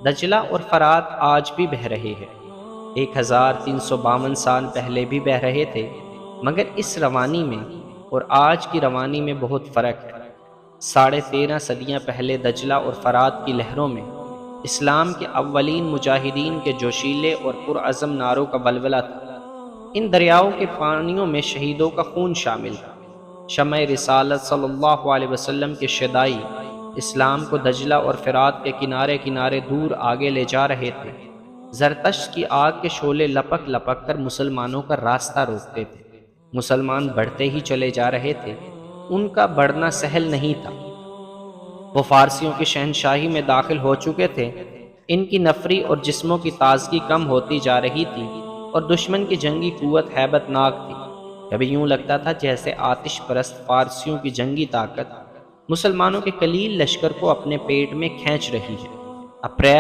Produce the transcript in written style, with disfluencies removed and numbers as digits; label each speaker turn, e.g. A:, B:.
A: دجلہ اور فرات آج بھی بہہ رہے ہیں، 1352 سال پہلے بھی بہہ رہے تھے، مگر اس روانی میں اور آج کی روانی میں بہت فرق ہے۔ 13.5 صدیاں پہلے دجلہ اور فرات کی لہروں میں اسلام کے اولین مجاہدین کے جوشیلے اور پرعزم نعروں کا ولولہ تھا۔ ان دریاؤں کے پانیوں میں شہیدوں کا خون شامل تھا۔ شمع رسالت صلی اللہ علیہ وسلم کے شدائی اسلام کو دجلہ اور فرات کے کنارے کنارے دور آگے لے جا رہے تھے۔ زرتشت کی آگ کے شعلے لپک لپک کر مسلمانوں کا راستہ روکتے تھے۔ مسلمان بڑھتے ہی چلے جا رہے تھے، ان کا بڑھنا سہل نہیں تھا۔ وہ فارسیوں کی شہنشاہی میں داخل ہو چکے تھے، ان کی نفری اور جسموں کی تازگی کم ہوتی جا رہی تھی اور دشمن کی جنگی قوت ہیبت ناک تھی۔ کبھی یوں لگتا تھا جیسے آتش پرست فارسیوں کی جنگی طاقت مسلمانوں کے قلیل لشکر کو اپنے پیٹ میں کھینچ رہی ہے۔ اپریل